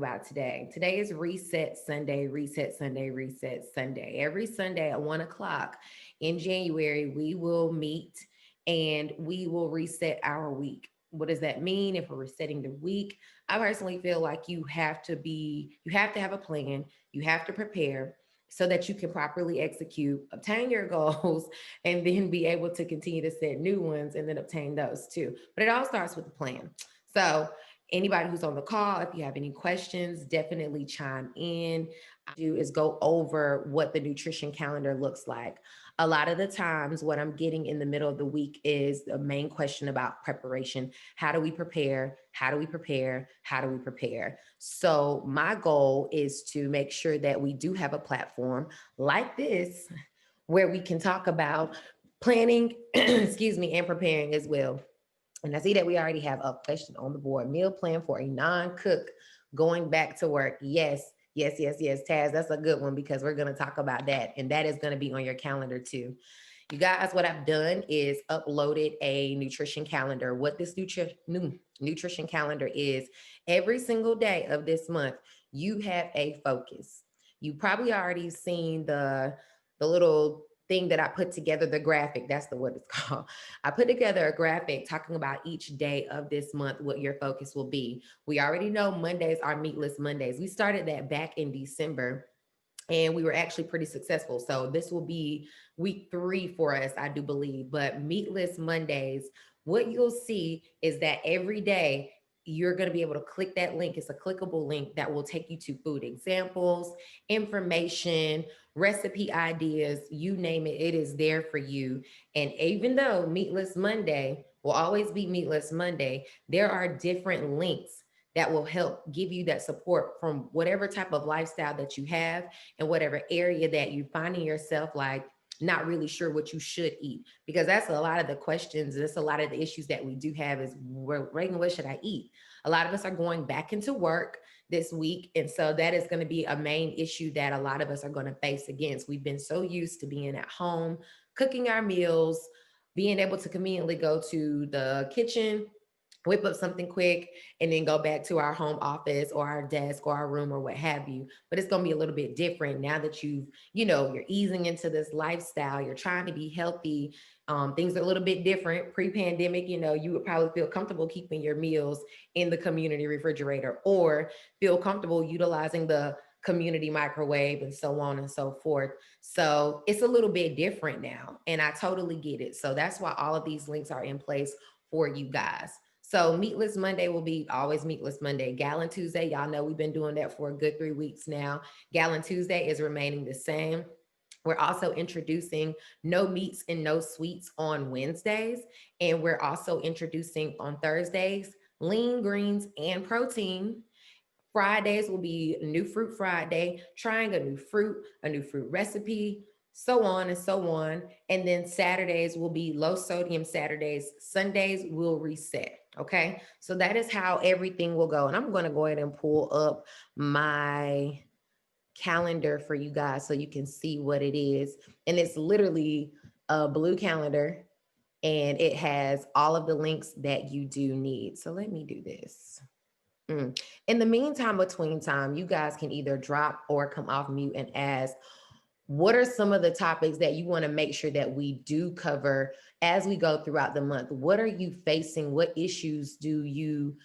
about today. Today is Reset Sunday, Reset Sunday, Reset Sunday. Every Sunday at 1 o'clock in January, we will meet and we will reset our week. What does that mean if we're resetting the week? I personally feel like you have to have a plan, you have to prepare so that you can properly execute, obtain your goals, and then be able to continue to set new ones and then obtain those too. But it all starts with a plan. So anybody who's on the call, if you have any questions, definitely chime in. Do is go over what the nutrition calendar looks like. A lot of the times, what I'm getting in the middle of the week is the main question about preparation. How do we prepare? How do we prepare? How do we prepare? So, my goal is to make sure that we do have a platform like this where we can talk about planning, excuse me, and preparing as well. And I see that we already have a question on the board. Meal plan for a non-cook going back to work. Yes, yes, yes, yes. Taz, that's a good one because we're going to talk about that. And that is going to be on your calendar too. You guys, what I've done is uploaded a nutrition calendar. What this nutrition calendar is, every single day of this month, you have a focus. You probably already seen the little thing that I put together, the graphic. That's the what it's called. I put together a graphic talking about each day of this month, what your focus will be. We already know Mondays are meatless Mondays. We started that back in December and we were actually pretty successful. So this will be week 3 for us, I do believe. But meatless Mondays, what you'll see is that every day you're going to be able to click that link. It's a clickable link that will take you to food examples, information, recipe ideas, you name it, it is there for you. And even though Meatless Monday will always be Meatless Monday, there are different links that will help give you that support from whatever type of lifestyle that you have and whatever area that you're finding yourself like not really sure what you should eat, because that's a lot of the questions. That's a lot of the issues that we do have is, Reagan, what should I eat? A lot of us are going back into work this week. And so that is going to be a main issue that a lot of us are going to face against. We've been so used to being at home, cooking our meals, being able to conveniently go to the kitchen, whip up something quick, and then go back to our home office or our desk or our room or what have you. But it's going to be a little bit different now that you're easing into this lifestyle. You're trying to be healthy. Things are a little bit different. Pre-pandemic, you would probably feel comfortable keeping your meals in the community refrigerator or feel comfortable utilizing the community microwave and so on and so forth. So it's a little bit different now. And I totally get it. So that's why all of these links are in place for you guys. So Meatless Monday will be always Meatless Monday. Gallon Tuesday, y'all know we've been doing that for a good 3 weeks now. Gallon Tuesday is remaining the same. We're also introducing no meats and no sweets on Wednesdays. And we're also introducing on Thursdays lean greens and protein. Fridays will be New Fruit Friday, trying a new fruit recipe, so on and so on. And then Saturdays will be low sodium Saturdays. Sundays will reset. Okay. So that is how everything will go. And I'm going to go ahead and pull up my calendar for you guys so you can see what it is. And it's literally a blue calendar and it has all of the links that you do need. So let me do this. In the meantime, between time, you guys can either drop or come off mute and ask, what are some of the topics that you want to make sure that we do cover as we go throughout the month? What are you facing? What issues do you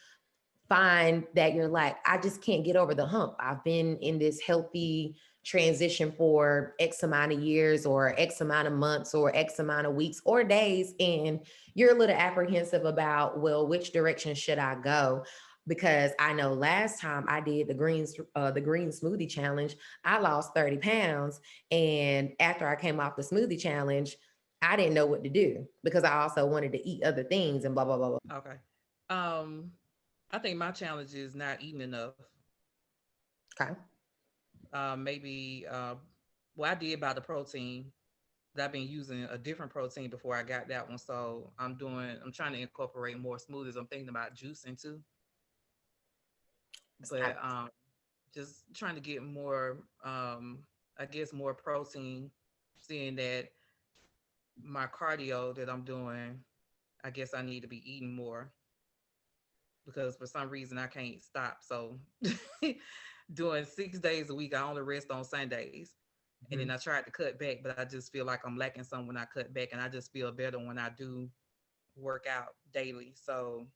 find that you're like, I just can't get over the hump? I've been in this healthy transition for X amount of years or X amount of months or X amount of weeks or days. And you're a little apprehensive about, well, which direction should I go? Because I know last time I did the green smoothie challenge, I lost 30 pounds. And after I came off the smoothie challenge, I didn't know what to do because I also wanted to eat other things and blah, blah, blah, blah. Okay. Um, I think my challenge is not eating enough. Okay. Maybe, well, I did buy the protein. I've been using a different protein before I got that one. So I'm trying to incorporate more smoothies. I'm thinking about juicing too, but just trying to get more, I guess, more protein, seeing that my cardio that I'm doing, I guess I need to be eating more. because for some reason I can't stop. So doing 6 days a week, I only rest on Sundays. And then Mhm. I tried to cut back, but I just feel like I'm lacking some when I cut back, and I just feel better when I do work out daily. So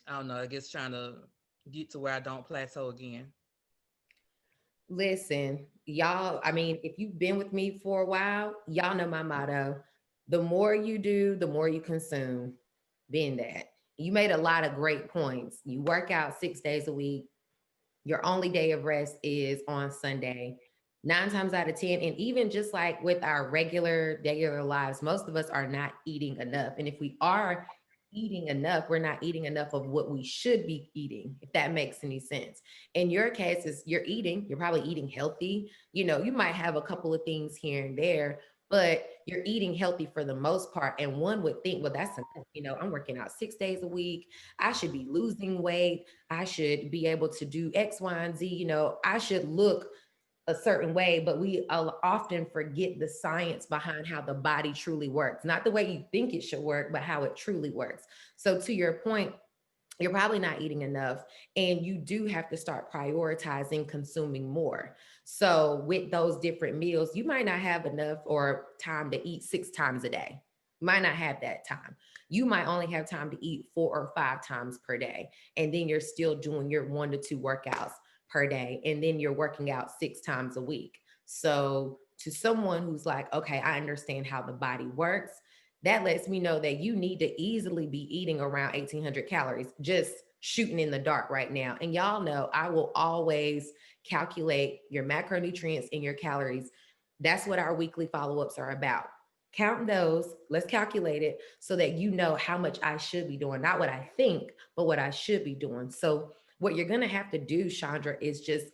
I don't know. I guess trying to get to where I don't plateau again. Listen, y'all, I mean, if you've been with me for a while, y'all know my motto. The more you do, the more you consume. Being that. You made a lot of great points. You work out 6 days a week. Your only day of rest is on Sunday. 9 times out of 10, and even just like with our regular lives, most of us are not eating enough. And if we are eating enough, we're not eating enough of what we should be eating, if that makes any sense. In your case, is you're probably eating healthy. You might have a couple of things here and there, but you're eating healthy for the most part. And one would think, well, that's enough. I'm working out 6 days a week. I should be losing weight. I should be able to do X, Y, and Z. I should look a certain way, but we often forget the science behind how the body truly works. Not the way you think it should work, but how it truly works. So, to your point, you're probably not eating enough, and you do have to start prioritizing consuming more. So with those different meals, you might not have enough or time to eat 6 times a day. You might not have that time. You might only have time to eat 4 or 5 times per day, and then you're still doing your 1 to 2 workouts per day, and then you're working out 6 times a week. So to someone who's like, okay, I understand how the body works, that lets me know that you need to easily be eating around 1,800 calories, just shooting in the dark right now. And y'all know I will always calculate your macronutrients and your calories. That's what our weekly follow ups are about. Count those, let's calculate it so that you know how much I should be doing, not what I think, but what I should be doing. So, what you're going to have to do, Chandra, is just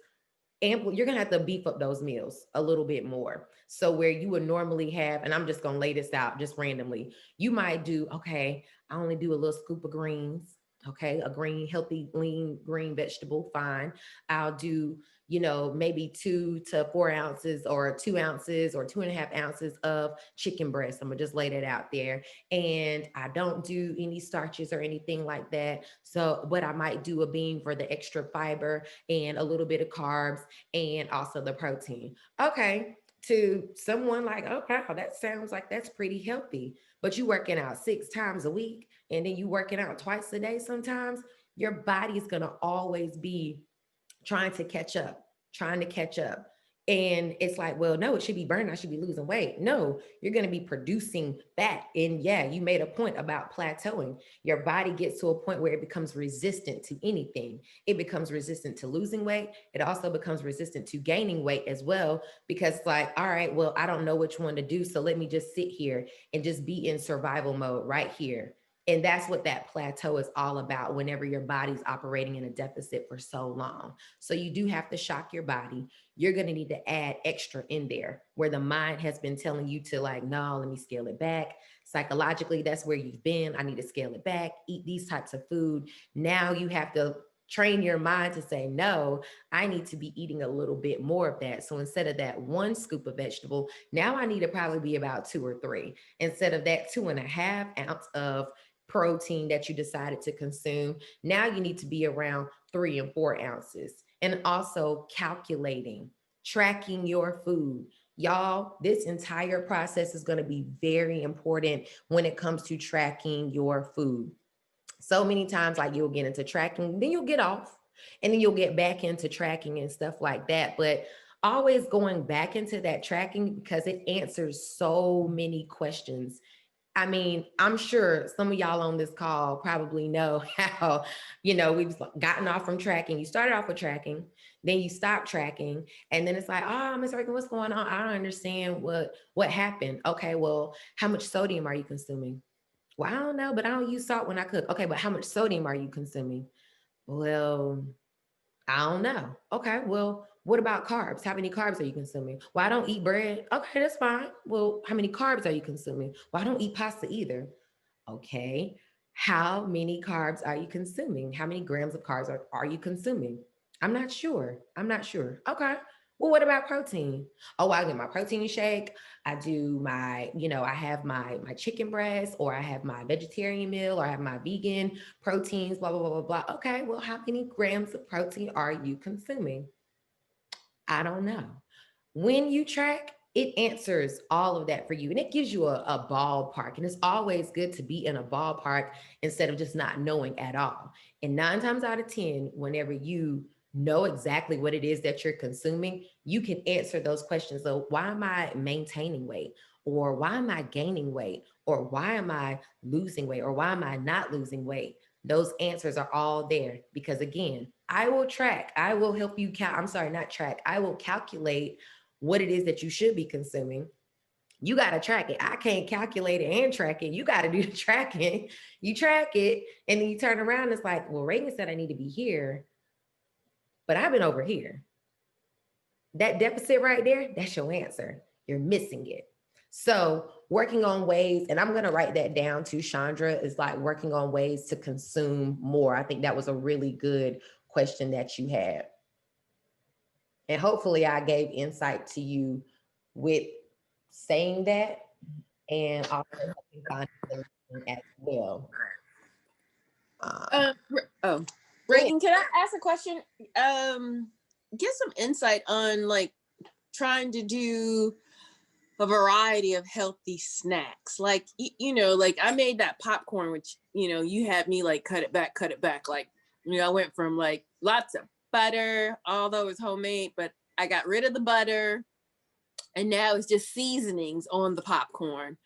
you're gonna have to beef up those meals a little bit more. So where you would normally have, and I'm just gonna lay this out just randomly, you might do, okay, I only do a little scoop of greens. Okay, a green, healthy, lean green vegetable, fine. I'll do, maybe 2 to 4 ounces or 2 ounces or 2.5 ounces of chicken breast. I'm gonna just lay that out there. And I don't do any starches or anything like that. So, but I might do a bean for the extra fiber and a little bit of carbs and also the protein. Okay. To someone like, oh, wow, that sounds like that's pretty healthy. But you working out 6 times a week and then you working out twice a day sometimes, your body is going to always be trying to catch up, trying to catch up. And it's like, well, no, it should be burning. I should be losing weight. No, you're going to be producing fat. And yeah, you made a point about plateauing. Your body gets to a point where it becomes resistant to anything. It becomes resistant to losing weight. It also becomes resistant to gaining weight as well, because it's like, all right, well, I don't know which one to do. So let me just sit here and just be in survival mode right here. And that's what that plateau is all about whenever your body's operating in a deficit for so long. So you do have to shock your body. You're going to need to add extra in there where the mind has been telling you to, like, no, let me scale it back. Psychologically, that's where you've been. I need to scale it back, eat these types of food. Now you have to train your mind to say, no, I need to be eating a little bit more of that. So instead of that 1 scoop of vegetable, now I need to probably be about 2 or 3. Instead of that 2.5 ounce of protein that you decided to consume, now you need to be around 3 and 4 ounces. And also calculating, tracking your food. Y'all, this entire process is going to be very important when it comes to tracking your food. So many times, like, you'll get into tracking, then you'll get off, and then you'll get back into tracking and stuff like that. But always going back into that tracking because it answers so many questions. I mean, I'm sure some of y'all on this call probably know how, we've gotten off from tracking. You started off with tracking, then you stopped tracking, and then it's like, oh, Miss Reagan, what's going on? I don't understand what happened. Okay, well, how much sodium are you consuming? Well, I don't know, but I don't use salt when I cook. Okay, but how much sodium are you consuming? Well, I don't know. Okay, well, what about carbs? How many carbs are you consuming? Well, I don't eat bread. Okay, that's fine. Well, how many carbs are you consuming? Well, I don't eat pasta either. Okay, how many carbs are you consuming? How many grams of carbs are you consuming? I'm not sure. I'm not sure. Okay. Well, what about protein? Oh, I get my protein shake. I do my, I have my chicken breast, or I have my vegetarian meal, or I have my vegan proteins, blah, blah, blah, blah, blah. Okay, well, how many grams of protein are you consuming? I don't know. When you track, it answers all of that for you, and it gives you a ballpark. And it's always good to be in a ballpark instead of just not knowing at all. And 9 times out of 10, whenever you know exactly what it is that you're consuming, you can answer those questions. So, why am I maintaining weight? Or why am I gaining weight? Or why am I losing weight? Or why am I not losing weight? Those answers are all there because, again, I will track, I will help you I'm sorry, not track, I will calculate what it is that you should be consuming. You got to track it. I can't calculate it and track it. You got to do the tracking. You track it, and then you turn around. It's like, well, Reagan said I need to be here, but I've been over here. That deficit right there, that's your answer. You're missing it. So working on ways, and I'm going to write that down too, Chandra, is like working on ways to consume more. I think that was a really good question that you had. And hopefully I gave insight to you with saying that, and also helping find solution as well. Oh, Reagan, can I ask a question? Get some insight on like trying to do a variety of healthy snacks. Like, like I made that popcorn, which, you had me like cut it back. Like, I went from like lots of butter, although it's homemade, but I got rid of the butter, and now it's just seasonings on the popcorn.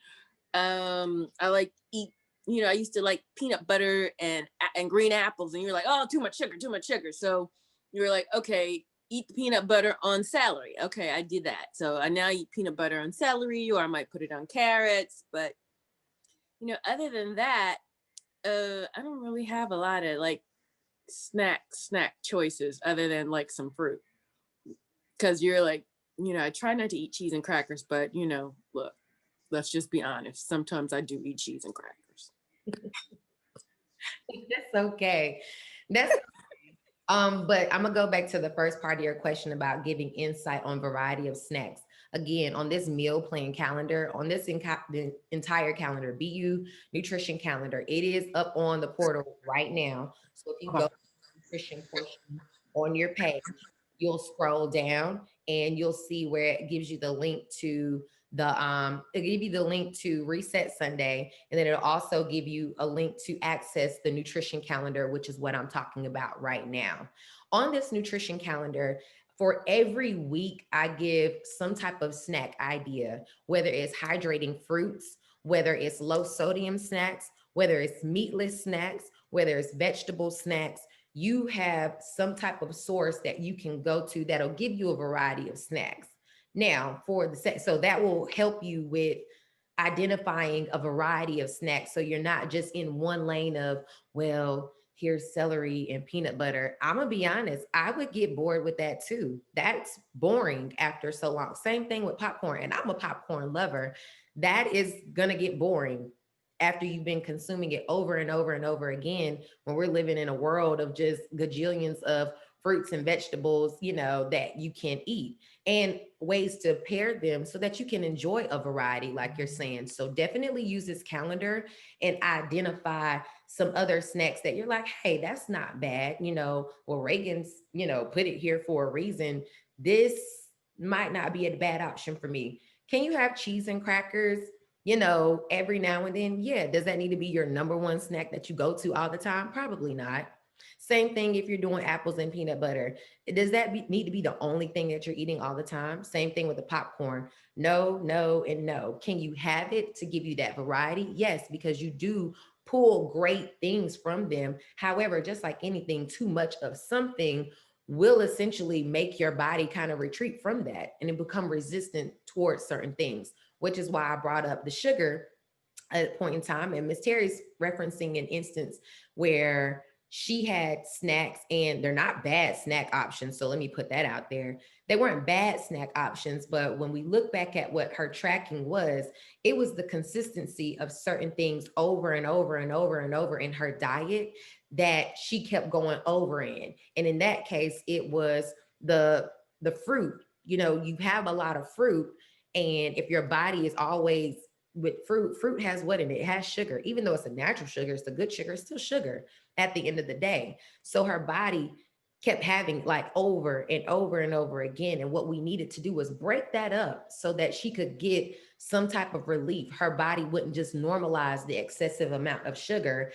I like eat, I used to like peanut butter and green apples, and you're like, oh, too much sugar. So you're like, okay, eat the peanut butter on celery. Okay, I did that. So I now eat peanut butter on celery, or I might put it on carrots. But, other than that, I don't really have a lot of like snack choices other than like some fruit. Because you're like, I try not to eat cheese and crackers, but, look, let's just be honest. Sometimes I do eat cheese and crackers. That's okay. That's but I'm gonna go back to the first part of your question about giving insight on variety of snacks. Again, on this meal plan calendar, on this the entire calendar, BU nutrition calendar, it is up on the portal right now. So if you go to the nutrition portion on your page, you'll scroll down and you'll see where it gives you the link to it'll give you the link to Reset Sunday, and then it'll also give you a link to access the nutrition calendar, which is what I'm talking about right now. On this nutrition calendar, for every week, I give some type of snack idea, whether it's hydrating fruits, whether it's low sodium snacks, whether it's meatless snacks, whether it's vegetable snacks. You have some type of source that you can go to that'll give you a variety of snacks. Now, so that will help you with identifying a variety of snacks. So you're not just in one lane of, well, here's celery and peanut butter. I'm gonna be honest, I would get bored with that too. That's boring after so long. Same thing with popcorn, and I'm a popcorn lover. That is gonna get boring after you've been consuming it over and over and over again, when we're living in a world of just gajillions of fruits and vegetables, that you can eat, and ways to pair them so that you can enjoy a variety, like you're saying. So definitely use this calendar and identify some other snacks that you're like, hey, that's not bad. Well, Reagan's, put it here for a reason. This might not be a bad option for me. Can you have cheese and crackers, every now and then? Yeah. Does that need to be your number one snack that you go to all the time? Probably not. Same thing if you're doing apples and peanut butter. Does that need to be the only thing that you're eating all the time? Same thing with the popcorn. No, no, and no. Can you have it to give you that variety? Yes, because you do pull great things from them. However, just like anything, too much of something will essentially make your body kind of retreat from that and it become resistant towards certain things, which is why I brought up the sugar at a point in time. And Miss Terry's referencing an instance where she had snacks, and they're not bad snack options. So let me put that out there. They weren't bad snack options, but when we look back at what her tracking was, it was the consistency of certain things over and over and over and over in her diet that she kept going over in. And in that case, it was the fruit you have a lot of fruit, and if your body is always with fruit has what in it? It has sugar. Even though it's a natural sugar, it's a good sugar, it's still sugar at the end of the day. So her body kept having like over and over and over again. And what we needed to do was break that up so that she could get some type of relief. Her body wouldn't just normalize the excessive amount of sugar,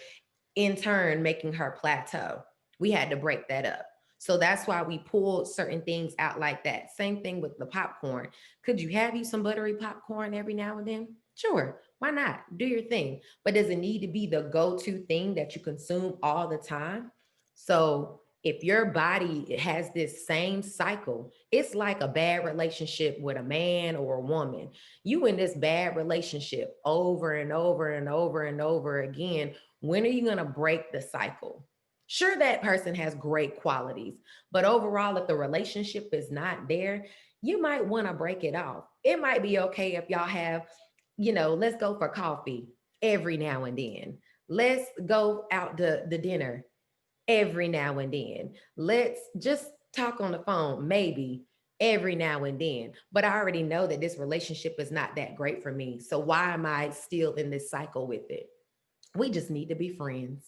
in turn making her plateau. We had to break that up. So that's why we pulled certain things out like that. Same thing with the popcorn. Could you have you some buttery popcorn every now and then? Sure. Why not? Do your thing. But does it need to be the go-to thing that you consume all the time? So if your body has this same cycle, it's like a bad relationship with a man or a woman. You in this bad relationship over and over and over and over again. When are you going to break the cycle? Sure, that person has great qualities, but overall, if the relationship is not there, you might want to break it off. It might be okay if y'all have, let's go for coffee every now and then. Let's go out to the dinner every now and then. Let's just talk on the phone, maybe every now and then. But I already know that this relationship is not that great for me. So why am I still in this cycle with it? We just need to be friends.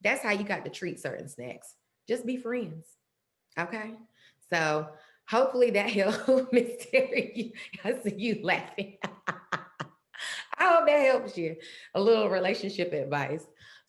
That's how you got to treat certain snacks. Just be friends. Okay. So hopefully that helped, Miss Terry. I see you laughing. I hope that helps you. A little relationship advice.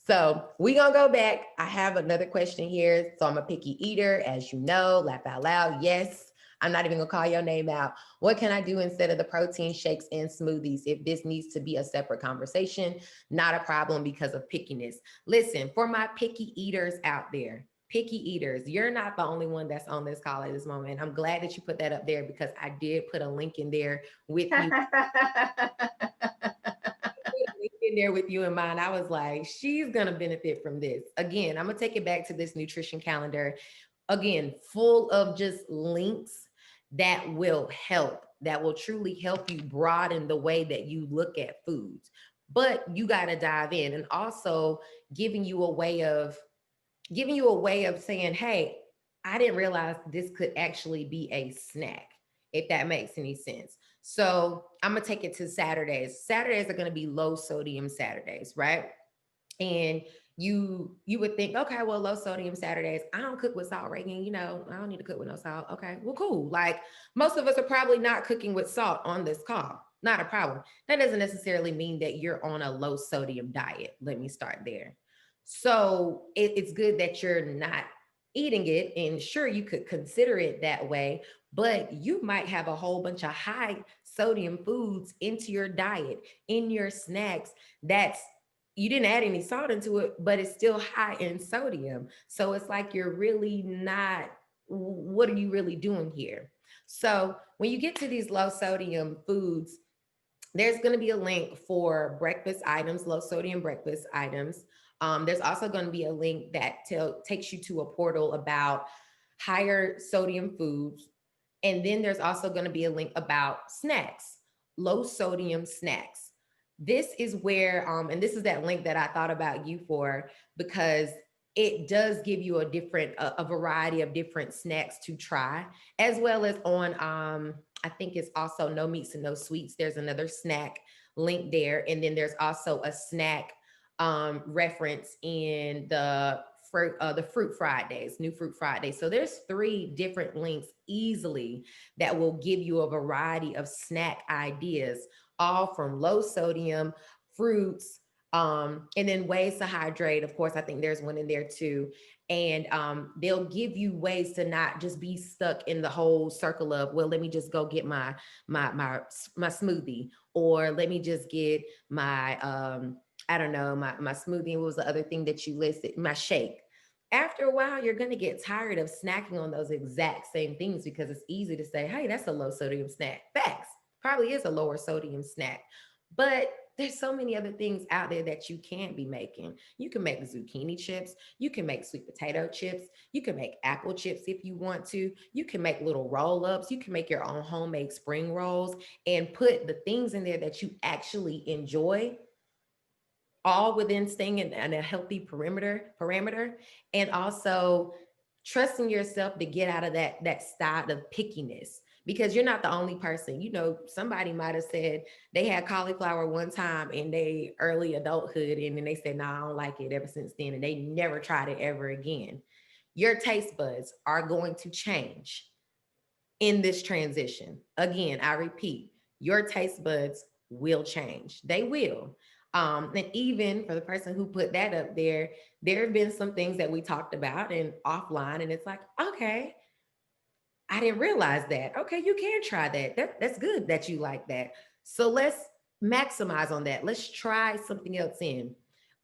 So we gonna go back. I have another question here. So I'm a picky eater, as you know, laugh out loud. Yes, I'm not even gonna call your name out. What can I do instead of the protein shakes and smoothies? If this needs to be a separate conversation, not a problem because of pickiness. Listen, for my picky eaters out there, picky eaters, you're not the only one that's on this call at this moment. I'm glad that you put that up there because I did put a link in there with you. In there with you in mind, I was like, she's gonna benefit from this. Again, I'm gonna take it back to this nutrition calendar. Again, full of just links that will help, that will truly help you broaden the way that you look at foods. But you gotta dive in, and also giving you a way of saying, hey, I didn't realize this could actually be a snack, if that makes any sense. So I'm gonna take it to Saturdays. Saturdays are gonna be low sodium Saturdays, right? And you would think, okay, well, low sodium Saturdays, I don't cook with salt, Reagan. I don't need to cook with no salt. Okay, well, cool. Like most of us are probably not cooking with salt on this call. Not a problem. That doesn't necessarily mean that you're on a low sodium diet. Let me start there. So it's good that you're not eating it, and sure, you could consider it that way, but you might have a whole bunch of high sodium foods into your diet, in your snacks, that's you didn't add any salt into it, but it's still high in sodium. So it's like you're really not, what are you really doing here? So when you get to these low sodium foods, there's going to be a link for breakfast items, low sodium breakfast items. There's also going to be a link that takes you to a portal about higher sodium foods. And then there's also going to be a link about snacks, low sodium snacks. This is where, and this is that link that I thought about you for, because it does give you a variety of different snacks to try, as well as on, I think it's also no meats and no sweets. There's another snack link there. And then there's also a snack reference in the Fruit Fridays, New Fruit Fridays. So there's 3 different links easily that will give you a variety of snack ideas, all from low sodium, fruits, and then ways to hydrate. Of course, I think there's one in there too. And they'll give you ways to not just be stuck in the whole circle of, well, let me just go get my smoothie, or let me just get my I don't know, my smoothie. What was the other thing that you listed? My shake. After a while, you're going to get tired of snacking on those exact same things because it's easy to say, hey, that's a low sodium snack. Facts. Probably is a lower sodium snack. But there's so many other things out there that you can be making. You can make zucchini chips. You can make sweet potato chips. You can make apple chips if you want to. You can make little roll-ups. You can make your own homemade spring rolls and put the things in there that you actually enjoy, all within staying in a healthy parameter, and also trusting yourself to get out of that style of pickiness, because you're not the only person. You know, somebody might have said they had cauliflower one time in their early adulthood, and then they said, "No, I don't like it," ever since then, and they never tried it ever again. Your taste buds are going to change in this transition. Again, I repeat, your taste buds will change. They will. And even for the person who put that up there have been some things that we talked about and offline, and it's like, okay, I didn't realize that. Okay, you can try that. That's good that you like that. So let's maximize on that. Let's try something else in.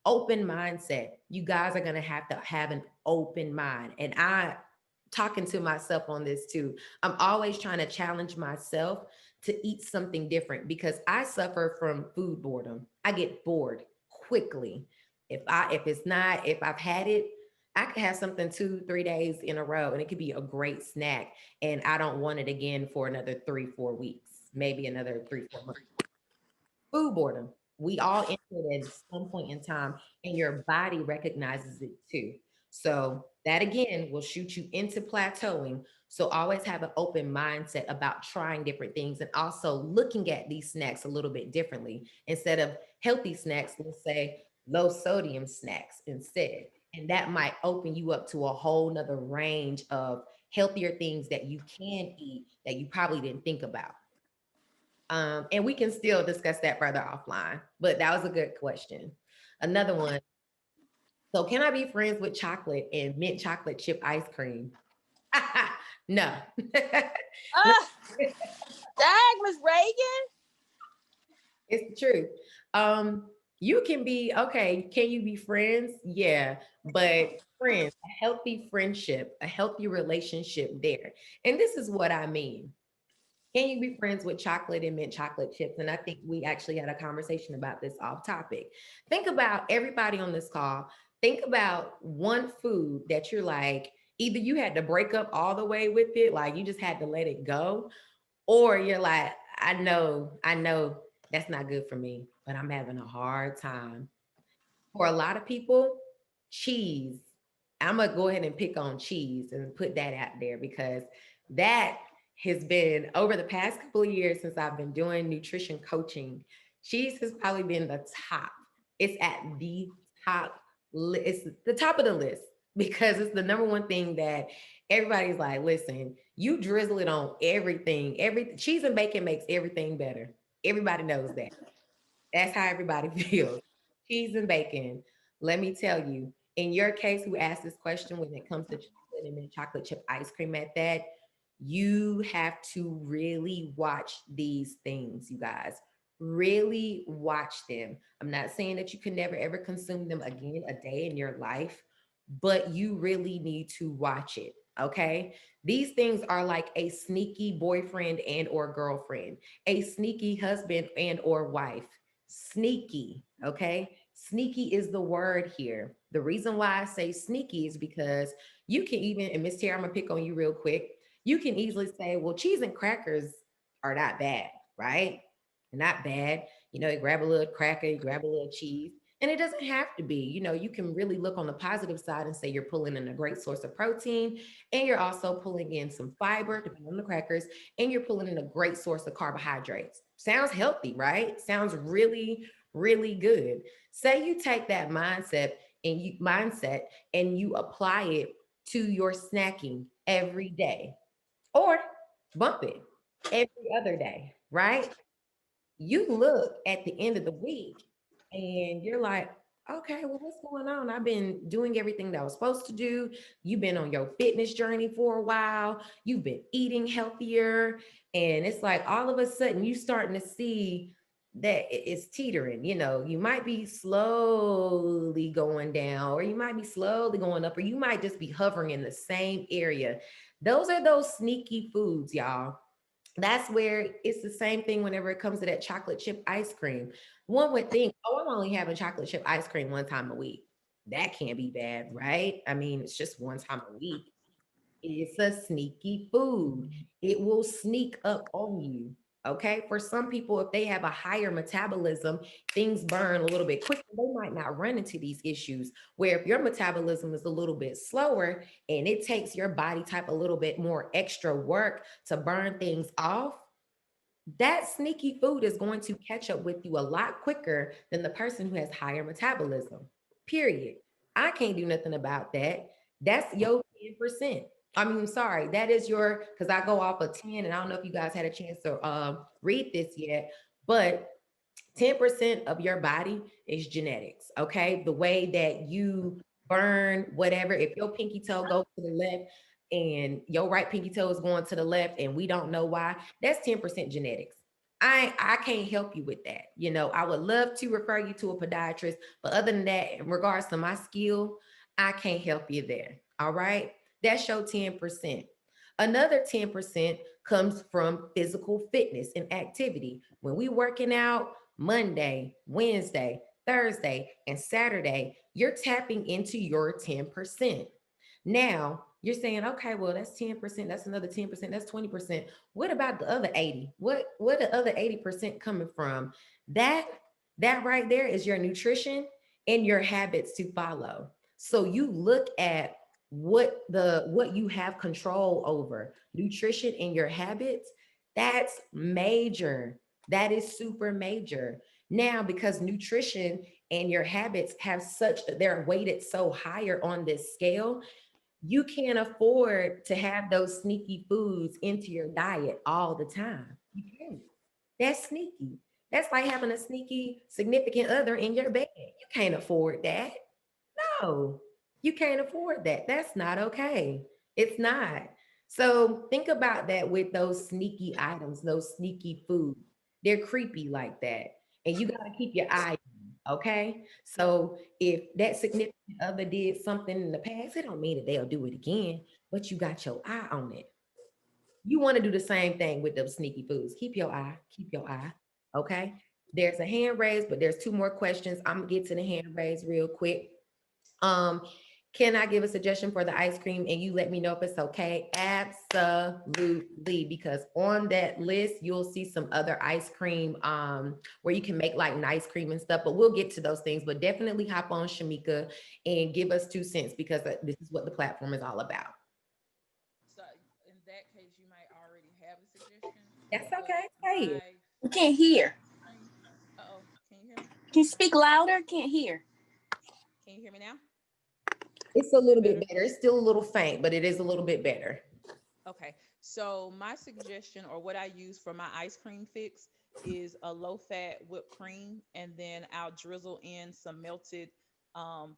Open mindset. You guys are going to have an open mind. And I talking to myself on this too. I'm always trying to challenge myself to eat something different because I suffer from food boredom. I get bored quickly. If I've had it, I could have something 2, 3 days in a row and it could be a great snack. And I don't want it again for another 3, 4 weeks, maybe another 3, 4 months. Food boredom. We all enter it at some point in time, and your body recognizes it too. So that again will shoot you into plateauing. So always have an open mindset about trying different things and also looking at these snacks a little bit differently. Instead of healthy snacks, let's say low sodium snacks instead. And that might open you up to a whole nother range of healthier things that you can eat that you probably didn't think about. And we can still discuss that further offline, but that was a good question. Another one. So, can I be friends with chocolate and mint chocolate chip ice cream? No. No, Ah, dang, Miss Reagan. it's the truth. You can be okay. Can you be friends? Yeah, but friends, a healthy friendship, a healthy relationship there. And this is what I mean. Can you be friends with chocolate and mint chocolate chips? And I think we actually had a conversation about this off topic. Think about everybody on this call. Think about one food that you're like, either you had to break up all the way with it, like you just had to let it go, or you're like, I know that's not good for me, but I'm having a hard time. For a lot of people, cheese. I'm gonna go ahead and pick on cheese and put that out there because that has been over the past couple of years since I've been doing nutrition coaching. Cheese has probably been the top. It's at the top. It's the top of the list because it's the number one thing that everybody's like, listen, you drizzle it on everything. Every cheese and bacon makes everything better. Everybody knows that. That's how everybody feels. Cheese and bacon. Let me tell you, in your case, who asked this question when it comes to chocolate and then chocolate chip ice cream at that, you have to really watch these things, you guys. Really watch them. I'm not saying that you can never ever consume them again a day in your life, but you really need to watch it. Okay. These things are like a sneaky boyfriend and or girlfriend, a sneaky husband and or wife. Sneaky. Okay. Sneaky is the word here. The reason why I say sneaky is because you can even, and Miss Tara, I'm gonna pick on you real quick. You can easily say, well, cheese and crackers are not bad, right? They're not bad. You know, you grab a little cracker, you grab a little cheese. And it doesn't have to be, you know, you can really look on the positive side and say you're pulling in a great source of protein and you're also pulling in some fiber, depending on the crackers, and you're pulling in a great source of carbohydrates. Sounds healthy, right? Sounds really, really good. Say you take that mindset and you apply it to your snacking every day or bump it every other day, right? You look at the end of the week and you're like, okay, well, what's going on? I've been doing everything that I was supposed to do. You've been on your fitness journey for a while. You've been eating healthier. And it's like all of a sudden you starting to see that it's teetering. You know, you might be slowly going down, or you might be slowly going up, or you might just be hovering in the same area. Those are those sneaky foods, y'all. That's where it's the same thing whenever it comes to that chocolate chip ice cream. One would think, oh, I'm only having chocolate chip ice cream one time a week. That can't be bad, right? I mean, it's just one time a week. It's a sneaky food. It will sneak up on you. Okay. For some people, if they have a higher metabolism, things burn a little bit quicker. They might not run into these issues. Where if your metabolism is a little bit slower and it takes your body type a little bit more extra work to burn things off, that sneaky food is going to catch up with you a lot quicker than the person who has higher metabolism. Period. I can't do nothing about that. That's your 10%. I mean, sorry, that is your, because I go off of 10, and I don't know if you guys had a chance to read this yet, but 10% of your body is genetics. Okay. The way that you burn whatever, if your pinky toe goes to the left and your right pinky toe is going to the left, and we don't know why, that's 10% genetics. I can't help you with that. You know, I would love to refer you to a podiatrist, but other than that, in regards to my skill, I can't help you there. All right. That's your 10%. Another 10% comes from physical fitness and activity. When we working out Monday, Wednesday, Thursday, and Saturday, you're tapping into your 10%. Now, you're saying, okay, well, that's 10%, that's another 10%, that's 20%. What about the other 80? What the other 80% coming from? That that right there is your nutrition and your habits to follow. So you look at what you have control over, nutrition and your habits. That's major. That is super major. Now, because nutrition and your habits have such, they're weighted so higher on this scale, you can't afford to have those sneaky foods into your diet all the time. You can't. That's sneaky. That's like having a sneaky significant other in your bed. You can't afford that. No, you can't afford that. That's not okay. It's not. So think about that with those sneaky items, those sneaky foods. They're creepy like that. And you got to keep your eye on, okay? So if that significant other did something in the past, it don't mean that they'll do it again, but you got your eye on it. You want to do the same thing with those sneaky foods. Keep your eye, okay? There's a hand raised, but there's two more questions. I'm gonna get to the hand raised real quick. Um, can I give a suggestion for the ice cream and you let me know if it's okay? Absolutely, because on that list, you'll see some other ice cream where you can make like nice cream and stuff, but we'll get to those things. But definitely hop on Shamika and give us 2 cents because this is what the platform is all about. So in that case, you might already have a suggestion, That's but okay. Say it. my We can't hear. ice cream. Uh-oh, can you hear me? Can you speak louder? Can't hear. Can you hear me now? It's a Is that little bit better? better. It's still a little faint, but it is a little bit better. Okay. So my suggestion or what I use for my ice cream fix is a low fat whipped cream, and then I'll drizzle in some melted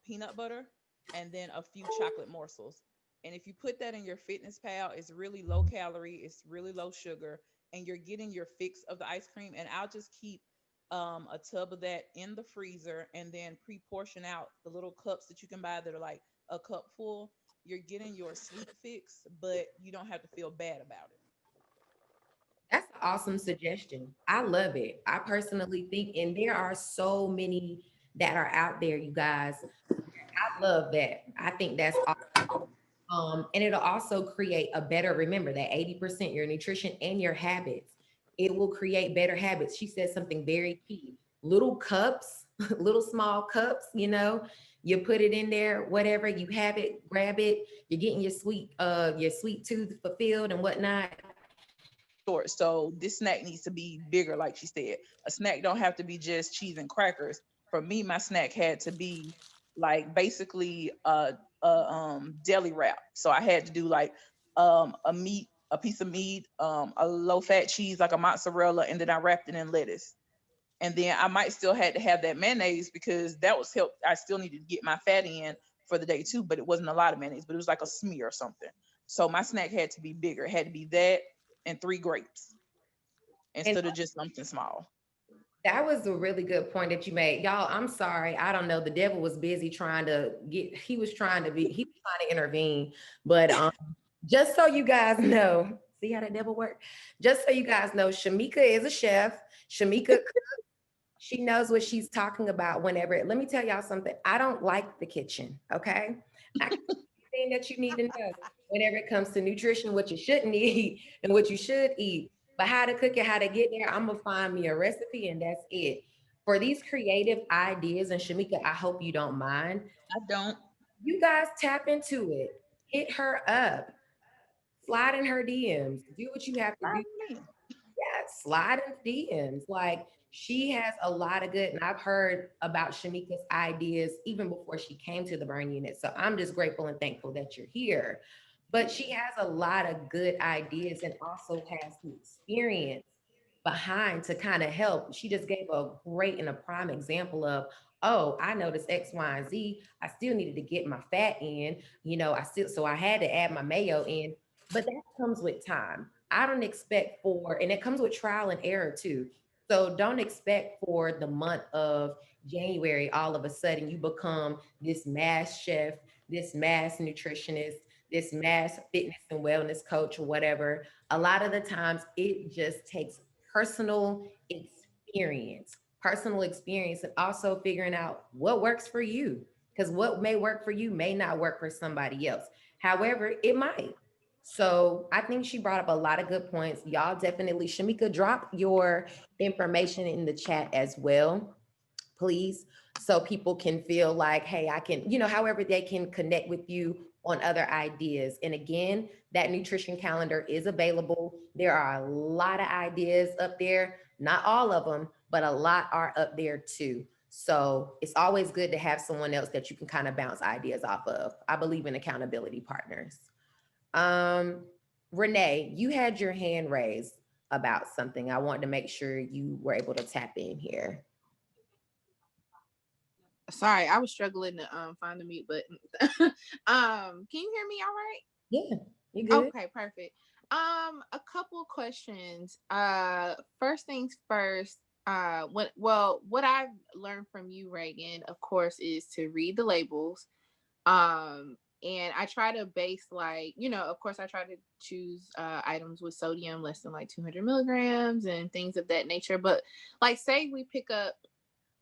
peanut butter and then a few chocolate morsels. And if you put that in your Fitness Pal, it's really low calorie, it's really low sugar, and you're getting your fix of the ice cream. And I'll just keep a tub of that in the freezer and then pre-portion out the little cups that you can buy that are like a cup full. You're getting your sweet fix, but you don't have to feel bad about it. That's an awesome suggestion. I love it. I personally think, and there are so many that are out there, you guys. I love that. I think that's awesome. And it'll also create a better, remember that 80% your nutrition and your habits. It will create better habits. She said something very key. Little cups, little small cups, you put it in there, whatever, you have it, grab it, you're getting your sweet tooth fulfilled and whatnot. Short. So this snack needs to be bigger, like she said. A snack don't have to be just cheese and crackers. For me, my snack had to be like basically a deli wrap. So I had to do like a piece of meat, a low fat cheese like a mozzarella, and then I wrapped it in lettuce. And then I might still had to have that mayonnaise because that was help. I still needed to get my fat in for the day too, but it wasn't a lot of mayonnaise, but it was like a smear or something. So my snack had to be bigger. It had to be that and three grapes And instead of just something small. that was a really good point that you made. Y'all, I'm sorry. I don't know. The devil was busy he was trying to intervene. But just so you guys know, see how the devil works? Just so you guys know, Shamika is a chef. Shamika, she knows what she's talking about whenever. Let me tell y'all something. I don't like the kitchen, okay? I thing that you need to know whenever it comes to nutrition, what you shouldn't eat and what you should eat. But how to cook it, how to get there, I'm gonna find me a recipe and that's it. For these creative ideas, and Shamika, I hope you don't mind. I don't. You guys tap into it. Hit her up. Slide in her DMs. Do what you have to do. Yeah, slide in DMs. Like she has a lot of good, and I've heard about Shamika's ideas even before she came to the burn unit. So I'm just grateful and thankful that you're here. But she has a lot of good ideas and also has the experience behind to kind of help. She just gave a great and a prime example of, oh, I noticed X, Y, and Z. I still needed to get my fat in, so I had to add my mayo in, but that comes with time. I don't expect and it comes with trial and error too. So don't expect for the month of January, all of a sudden you become this mass chef, this mass nutritionist, this mass fitness and wellness coach or whatever. A lot of the times it just takes personal experience, personal experience, and also figuring out what works for you. Because what may work for you may not work for somebody else. However, it might. So I think she brought up a lot of good points. Y'all definitely, Shamika, drop your information in the chat as well, please, so people can feel like, hey, I can, however they can connect with you on other ideas. And again, that nutrition calendar is available. There are a lot of ideas up there, not all of them, but a lot are up there too. So it's always good to have someone else that you can kind of bounce ideas off of. I believe in accountability partners. Renee, you had your hand raised about something. I wanted to make sure you were able to tap in here. Sorry, I was struggling to find the mute button. Can you hear me all right? Yeah, you good. Okay, perfect. A couple questions. First things first, what I've learned from you, Reagan, of course, is to read the labels. And I try to base of course I try to choose items with sodium less than like 200 milligrams and things of that nature. But like, say we pick up,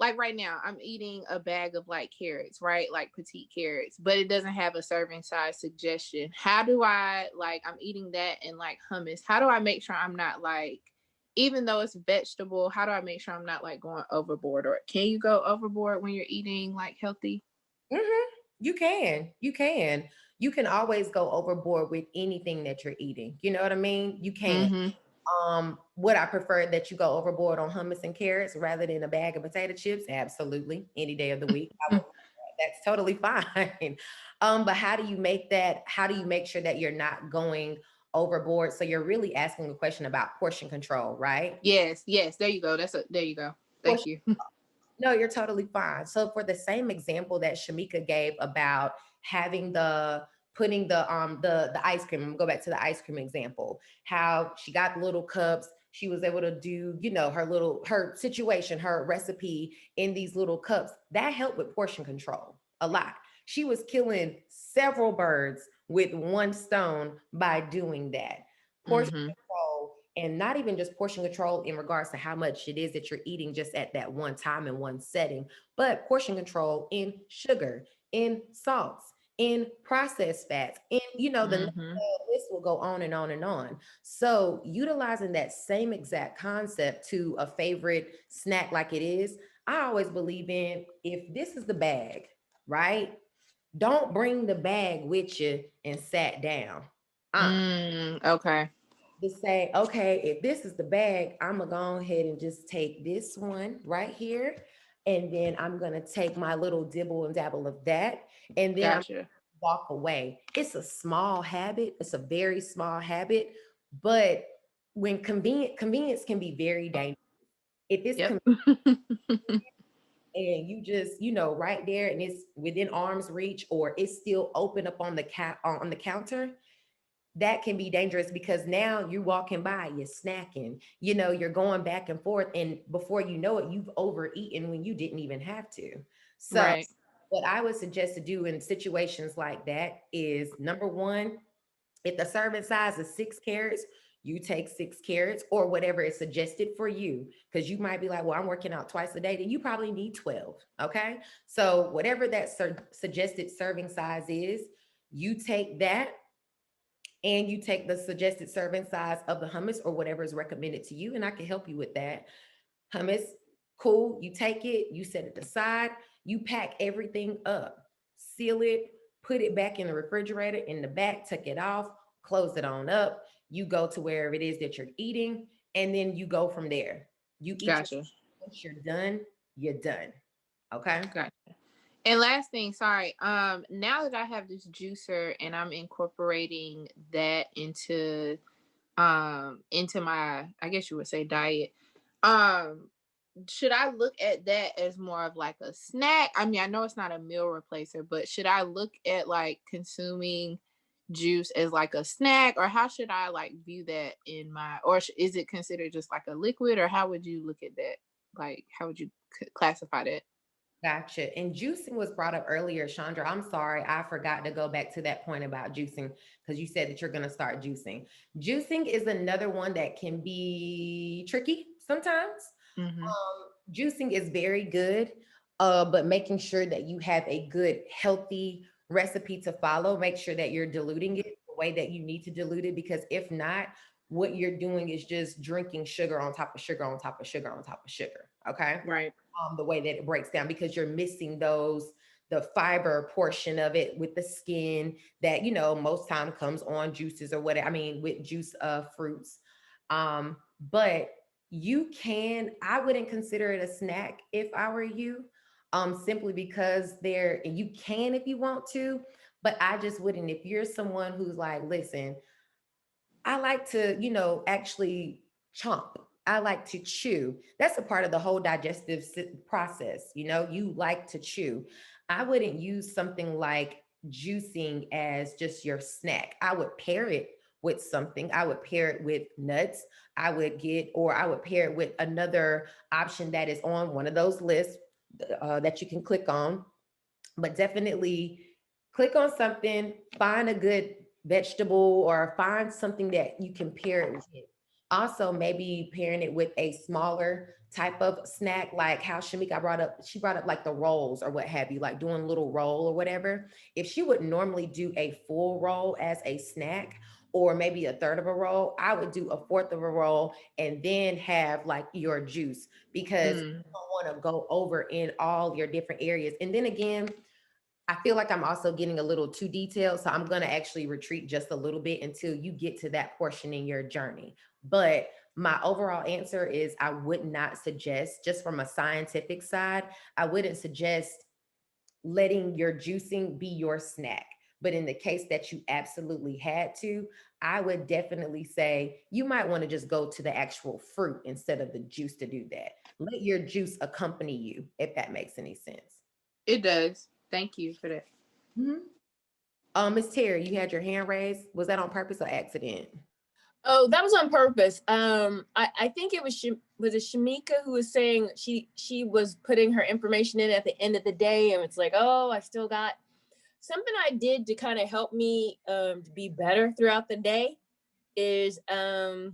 like right now, I'm eating a bag of like carrots, right? Like petite carrots, but it doesn't have a serving size suggestion. How do I'm eating that and like hummus. How do I make sure I'm not like, even though it's vegetable, how do I make sure I'm not like going overboard? Or can you go overboard when you're eating like healthy? Mm-hmm. You can. You can always go overboard with anything that you're eating. You know what I mean? You can. Mm-hmm. Would I prefer that you go overboard on hummus and carrots rather than a bag of potato chips? Absolutely. Any day of the week. That's totally fine. But how do you make sure that you're not going overboard? So you're really asking a question about portion control, right? Yes. There you go. There you go. Thank you. No, you're totally fine. So for the same example that Shamika gave about having putting the ice cream, go back to the ice cream example, how she got the little cups, she was able to do, her situation, her recipe in these little cups. That helped with portion control a lot. She was killing several birds with one stone by doing that. Portion control, and not even just portion control in regards to how much it is that you're eating just at that one time in one setting, but portion control in sugar, in salts, in processed fats, in, the list will go on and on and on. So utilizing that same exact concept to a favorite snack like it is, I always believe in, if this is the bag, right? Don't bring the bag with you and sat down. Okay. To say, okay, if this is the bag, I'm gonna go ahead and just take this one right here. And then I'm gonna take my little dibble and dabble of that. And then Gotcha. I'm walk away. It's a small habit. It's a very small habit. But when convenience can be very dangerous. If it's and you just, right there and it's within arm's reach, or it's still open up on the counter, that can be dangerous, because now you're walking by, you're snacking, you're going back and forth. And before you know it, you've overeaten when you didn't even have to. So right. What I would suggest to do in situations like that is, number one, if the serving size is 6 carrots, you take 6 carrots or whatever is suggested for you. Because you might be like, well, I'm working out twice a day, then you probably need 12. Okay. So whatever that suggested serving size is, you take that. and you take the suggested serving size of the hummus or whatever is recommended to you, and I can help you with that. Hummus, cool. You take it, you set it aside, you pack everything up, seal it, put it back in the refrigerator in the back, tuck it off, close it on up. You go to wherever it is that you're eating, and then you go from there. You eat your, Gotcha. once you're done, you're done. Okay. Gotcha. And last thing, sorry. Now that I have this juicer and I'm incorporating that into my, I guess you would say, diet. Um, should I look at that as more of like a snack? I mean, I know it's not a meal replacer, but should I look at like consuming juice as like a snack, or how should I like view that in my, or is it considered just like a liquid, or how would you look at that? Like, how would you classify that? Gotcha. And juicing was brought up earlier, Chandra. I'm sorry, I forgot to go back to that point about juicing because you said that you're going to start juicing. Juicing is another one that can be tricky sometimes. Mm-hmm. Juicing is very good, but making sure that you have a good, healthy recipe to follow. Make sure that you're diluting it the way that you need to dilute it, because if not, what you're doing is just drinking sugar on top of sugar on top of sugar on top of sugar. Okay. Right. The way that it breaks down, because you're missing the fiber portion of it with the skin that most time comes on juices or whatever. I mean, with juice of fruits. But I wouldn't consider it a snack if I were you, simply because there, and you can if you want to, but I just wouldn't. If you're someone who's like, listen, I like to, actually chomp. I like to chew. That's a part of the whole digestive process. You like to chew. I wouldn't use something like juicing as just your snack. I would pair it with something. I would pair it with nuts. I would pair it with another option that is on one of those lists that you can click on. But definitely click on something, find a good vegetable or find something that you can pair it with. Also, maybe pairing it with a smaller type of snack, like how Shamika she brought up like the rolls or what have you, like doing a little roll or whatever. If she would normally do a full roll as a snack, or maybe a third of a roll, I would do a fourth of a roll and then have like your juice, because you Mm. don't want to go over in all your different areas. And then again, I feel like I'm also getting a little too detailed. So I'm going to actually retreat just a little bit until you get to that portion in your journey. But my overall answer is I would not suggest, just from a scientific side, I wouldn't suggest letting your juicing be your snack. But in the case that you absolutely had to, I would definitely say you might want to just go to the actual fruit instead of the juice to do that. Let your juice accompany you, if that makes any sense. It does. Thank you for that. Mhm. Miss Terry, you had your hand raised. Was that on purpose or accident? Oh, that was on purpose. I think it was it Shamika who was saying she was putting her information in at the end of the day, and it's like, oh, I still got something I did to kind of help me to be better throughout the day is I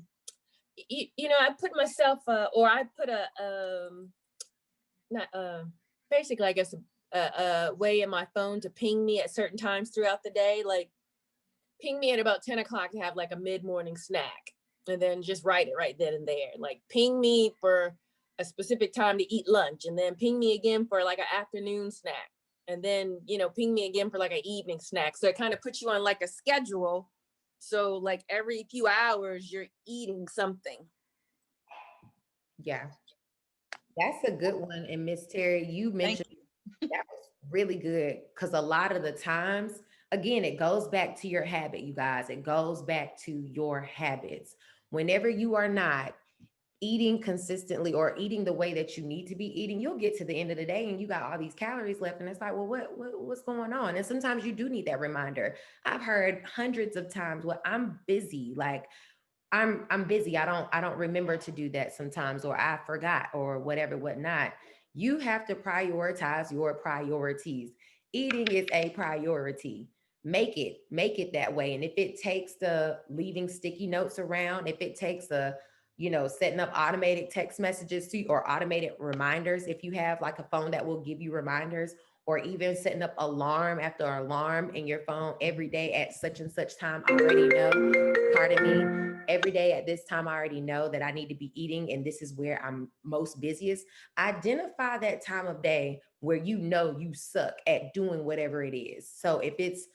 put myself or I put a not basically I guess a way in my phone to ping me at certain times throughout the day, like ping me at about 10 o'clock to have like a mid-morning snack, and then just write it right then and there. Like ping me for a specific time to eat lunch, and then ping me again for like an afternoon snack, and then ping me again for like an evening snack. So it kind of puts you on like a schedule, so like every few hours you're eating something. Yeah, that's a good one. And Miss Terry, you Thank mentioned you. that was really good, because a lot of the times, again, it goes back to your habit, you guys. It goes back to your habits. Whenever you are not eating consistently or eating the way that you need to be eating, you'll get to the end of the day and you got all these calories left. And it's like, well, what's going on? And sometimes you do need that reminder. I've heard hundreds of times, well, I'm busy. Like I'm busy. I don't remember to do that sometimes, or I forgot, or whatever, whatnot. You have to prioritize your priorities. Eating is a priority. Make it that way. And if it takes the leaving sticky notes around, if it takes setting up automated text messages to you, or automated reminders, if you have like a phone that will give you reminders, or even setting up alarm after alarm in your phone every day at such and such time. I already know, pardon me, every day at this time, I already know that I need to be eating and this is where I'm most busiest. Identify that time of day where you know you suck at doing whatever it is. So if it's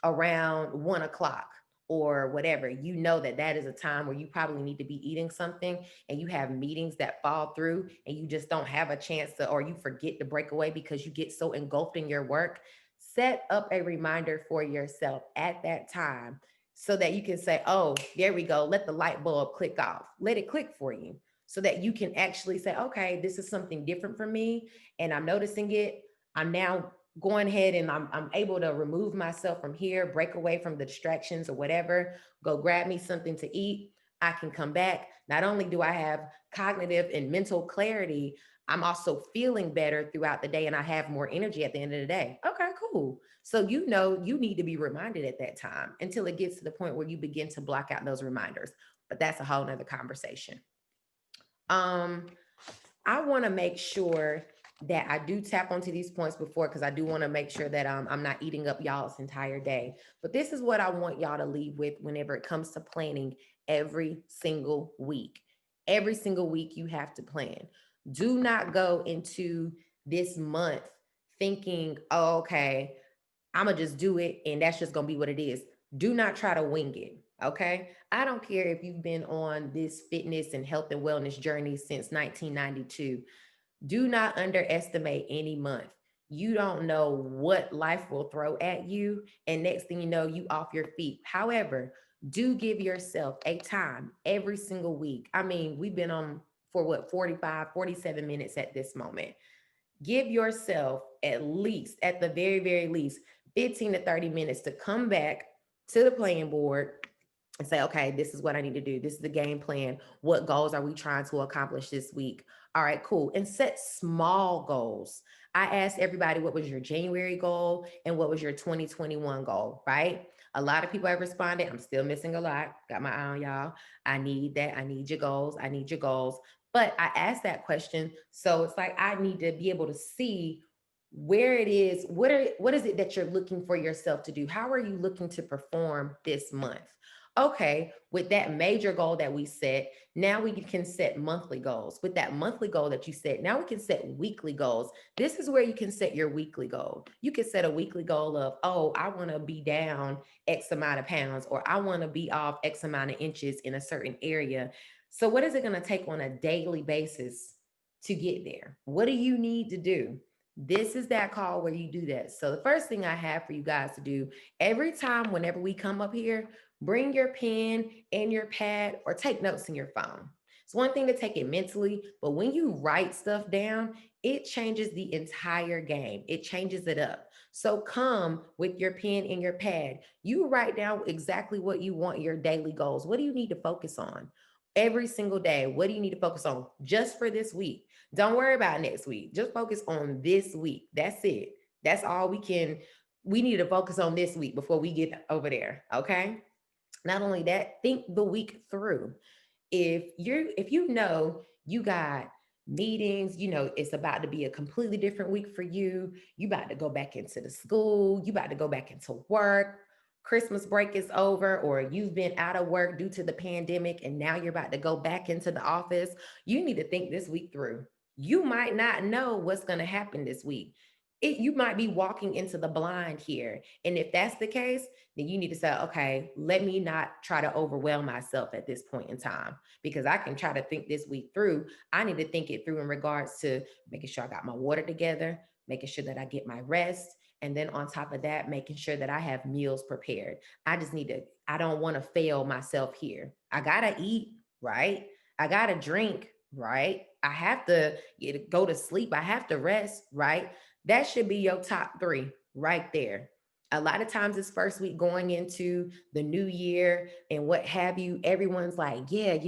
around 1 o'clock or whatever, you know that that is a time where you probably need to be eating something and you have meetings that fall through and you just don't have a chance to, or you forget to break away because you get so engulfed in your work. Set up a reminder for yourself at that time so that you can say, oh, there we go. Let the light bulb click off. Let it click for you so that you can actually say, okay, this is something different for me and I'm noticing it. I'm now going ahead and I'm able to remove myself from here, break away from the distractions or whatever, go grab me something to eat. I can come back. Not only do I have cognitive and mental clarity, I'm also feeling better throughout the day and I have more energy at the end of the day. Okay, cool. So you know you need to be reminded at that time until it gets to the point where you begin to block out those reminders. But that's a whole nother conversation. Um, I want to make sure that I do tap onto these points before because I do want to make sure that I'm not eating up y'all's entire day. But this is what I want y'all to leave with whenever it comes to planning every single week. Every single week you have to plan. Do not go into this month thinking, oh, okay, I'm gonna just do it and that's just gonna be what it is. Do not try to wing it. Okay. I don't care if you've been on this fitness and health and wellness journey since 1992. Do not underestimate any month. You don't know what life will throw at you. And next thing you know, you off your feet. However, do give yourself a time every single week. I mean, we've been on for what, 45, 47 minutes at this moment. Give yourself at least, at the very, very least, 15 to 30 minutes to come back to the playing board and say, okay, this is what I need to do. This is the game plan. What goals are we trying to accomplish this week? All right, cool. And set small goals. I asked everybody, what was your January goal and what was your 2021 goal, right? A lot of people have responded. I'm still missing a lot. Got my eye on y'all. I need that. I need your goals. I need your goals. But I asked that question. So it's like, I need to be able to see where it is. What is it that you're looking for yourself to do? How are you looking to perform this month? Okay, with that major goal that we set, now we can set monthly goals. With that monthly goal that you set, now we can set weekly goals. This is where you can set your weekly goal. You can set a weekly goal of, oh, I want to be down X amount of pounds, or I want to be off X amount of inches in a certain area. So, what is it going to take on a daily basis to get there? What do you need to do? This is that call where you do that. So, the first thing I have for you guys to do every time, whenever we come up here, bring your pen and your pad or take notes in your phone. It's one thing to take it mentally, but when you write stuff down, it changes the entire game. It changes it up. So come with your pen and your pad. You write down exactly what you want your daily goals. What do you need to focus on? Every single day, what do you need to focus on just for this week? Don't worry about next week. Just focus on this week. That's it. That's all we need to focus on this week before we get over there. Okay. Not only that, think the week through. If you know you got meetings, you know it's about to be a completely different week for you. You about to go back into the school, you about to go back into work. Christmas break is over, or you've been out of work due to the pandemic and now you're about to go back into the office. You need to think this week through. You might not know what's going to happen this week. You might be walking into the blind here. And if that's the case, then you need to say, okay, let me not try to overwhelm myself at this point in time because I can try to think this week through. I need to think it through in regards to making sure I got my water together, making sure that I get my rest. And then on top of that, making sure that I have meals prepared. I don't want to fail myself here. I got to eat, right? I got to drink, right? I have to go to sleep. I have to rest, right? That should be your top 3 right there. A lot of times it's first week going into the new year and what have you. Everyone's like, yeah,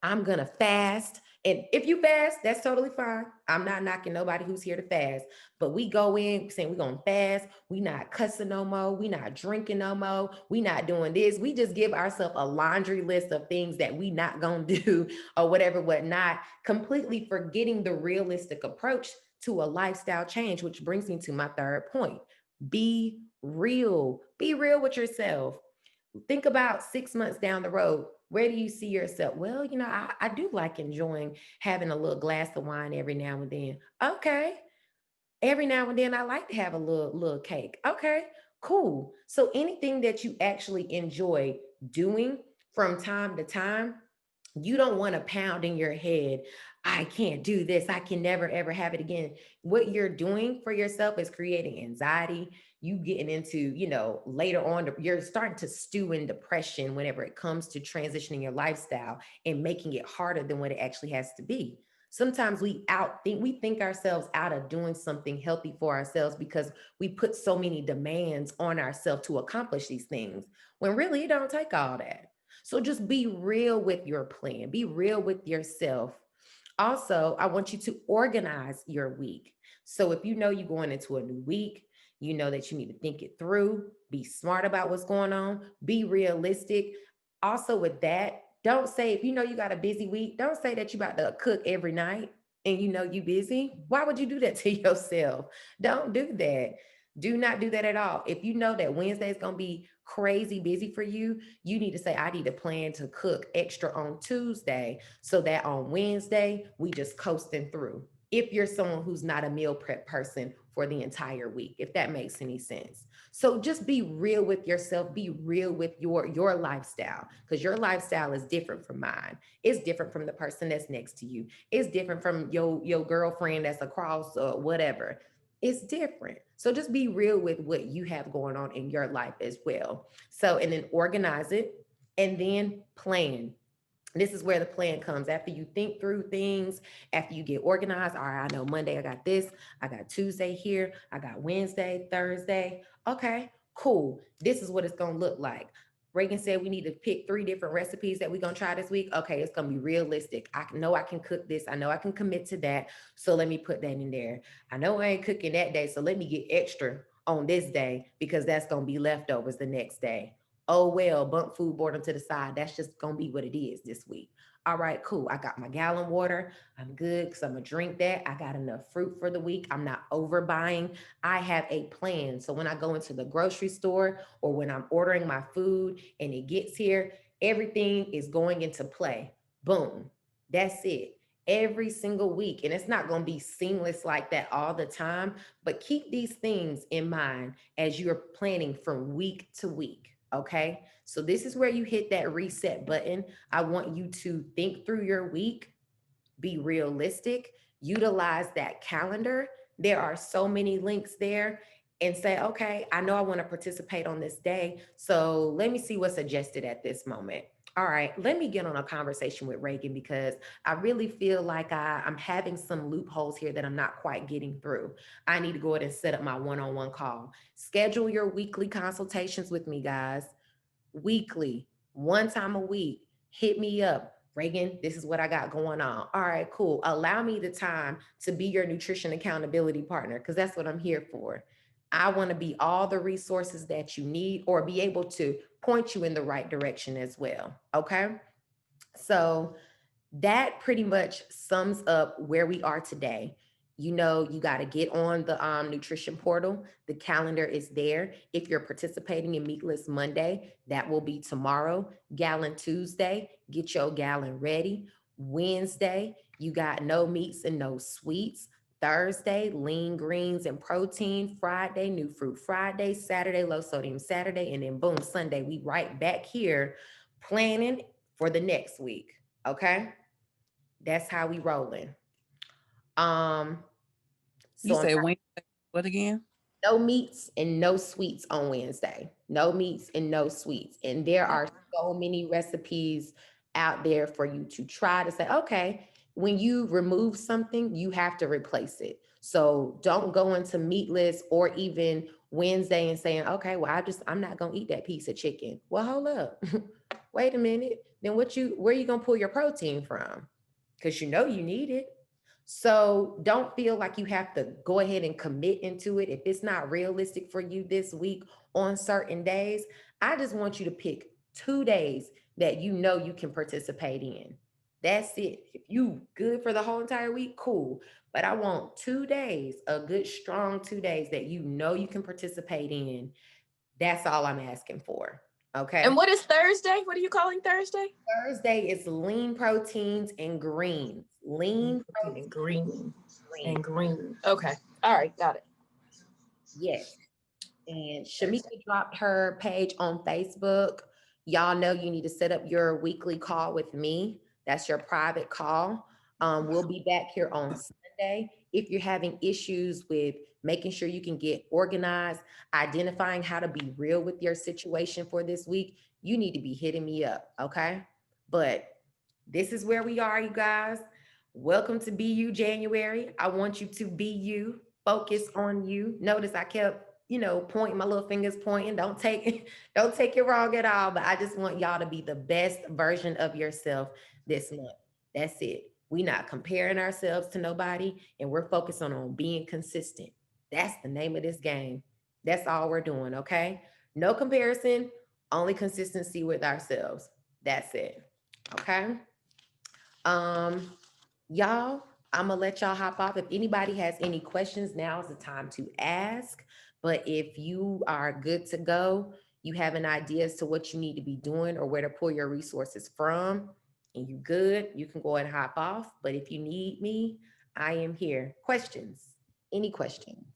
I'm going to fast. And if you fast, that's totally fine. I'm not knocking nobody who's here to fast, but we go in saying we're going to fast. We not cussing no more. We not drinking no more. We not doing this. We just give ourselves a laundry list of things that we not going to do or whatever, whatnot, completely forgetting the realistic approach to a lifestyle change, which brings me to my third point. Be real. Be real with yourself. Think about 6 months down the road. Where do you see yourself? Well, I do like enjoying having a little glass of wine every now and then. Okay. Every now and then I like to have a little cake. Okay, cool. So anything that you actually enjoy doing from time to time, you don't want to pound in your head, I can't do this. I can never ever have it again. What you're doing for yourself is creating anxiety. You getting into, later on, you're starting to stew in depression whenever it comes to transitioning your lifestyle and making it harder than what it actually has to be. Sometimes we think ourselves out of doing something healthy for ourselves because we put so many demands on ourselves to accomplish these things, when really it don't take all that. So just be real with your plan, be real with yourself. Also, I want you to organize your week. So if you know you're going into a new week, you know that you need to think it through, be smart about what's going on, be realistic. Also, with that, don't say, if you know you got a busy week, don't say that you about to cook every night and you know you busy. Why would you do that to yourself? Don't do that. Do not do that at all. If you know that Wednesday is going to be crazy busy for you, you need to say, I need to plan to cook extra on Tuesday so that on Wednesday, we just coasting through. If you're someone who's not a meal prep person for the entire week, if that makes any sense. So just be real with yourself, be real with your lifestyle, because your lifestyle is different from mine. It's different from the person that's next to you. It's different from your girlfriend that's across or whatever. It's different. So just be real with what you have going on in your life as well. So, and then organize it and then plan. This is where the plan comes after you think through things, after you get organized. All right, I know Monday I got this, I got Tuesday here, I got Wednesday, Thursday. Okay, cool. This is what it's going to look like. Reagan said we need to pick 3 different recipes that we're going to try this week. Okay, it's going to be realistic. I know I can cook this. I know I can commit to that. So let me put that in there. I know I ain't cooking that day. So let me get extra on this day because that's going to be leftovers the next day. Oh well, bump food boredom to the side. That's just gonna be what it is this week. All right, cool. I got my gallon water. I'm good because I'm gonna drink that. I got enough fruit for the week. I'm not overbuying. I have a plan. So when I go into the grocery store or when I'm ordering my food and it gets here, everything is going into play. Boom. That's it. Every single week. And it's not going to be seamless like that all the time, but keep these things in mind as you're planning from week to week. Okay. So this is where you hit that reset button. I want you to think through your week, be realistic, utilize that calendar. There are so many links there and say, okay, I know I want to participate on this day. So let me see what's suggested at this moment. All right, let me get on a conversation with Reagan because I really feel like I'm having some loopholes here that I'm not quite getting through. I need to go ahead and set up my one-on-one call. Schedule your weekly consultations with me, guys. Weekly, one time a week. Hit me up. Reagan, this is what I got going on. All right, cool. Allow me the time to be your nutrition accountability partner because that's what I'm here for. I want to be all the resources that you need or be able to point you in the right direction as well. Okay. So that pretty much sums up where we are today. You got to get on the nutrition portal. The calendar is there. If you're participating in Meatless Monday, that will be tomorrow. Gallon Tuesday, get your gallon ready. Wednesday, you got no meats and no sweets. Thursday, lean greens and protein. Friday, new fruit Friday. Saturday, low sodium Saturday. And then boom, Sunday, we right back here planning for the next week. Okay. That's how we rolling. Um, You so say Wednesday, what again? no meats and no sweets on Wednesday. No meats and no sweets. And there are so many recipes out there for you to try to say, okay, when you remove something, you have to replace it. So don't go into meatless or even Wednesday and saying, okay, well, I'm not gonna eat that piece of chicken. Well, hold up. Wait a minute. Then where you gonna pull your protein from? Because you need it. So don't feel like you have to go ahead and commit into it. If it's not realistic for you this week on certain days, I just want you to pick 2 days that you can participate in. That's it. If you good for the whole entire week, cool. But I want 2 days, a good strong 2 days that you know you can participate in. That's all I'm asking for. Okay. And what is Thursday? What are you calling Thursday? Thursday is lean proteins and greens. Lean protein And green. greens. And green. Okay. All right. Got it. Yes. And Shamika dropped her page on Facebook. Y'all know you need to set up your weekly call with me. That's your private call. We'll be back here on Sunday. If you're having issues with making sure you can get organized, identifying how to be real with your situation for this week, you need to be hitting me up, okay? But this is where we are, you guys. Welcome to Be You January. I want you to be you. Focus on you. Notice I kept, pointing, my little fingers pointing. Don't take don't take it wrong at all. But I just want y'all to be the best version of yourself this month. That's it. We not comparing ourselves to nobody, and we're focusing on being consistent. That's the name of this game. That's all we're doing, okay? No comparison, only consistency with ourselves. That's it. Okay. Y'all, I'm gonna let y'all hop off. If anybody has any questions, now is the time to ask. But if you are good to go, you have an idea as to what you need to be doing or where to pull your resources from, and you good, you can go ahead and hop off. But if you need me, I am here. Questions? Any questions?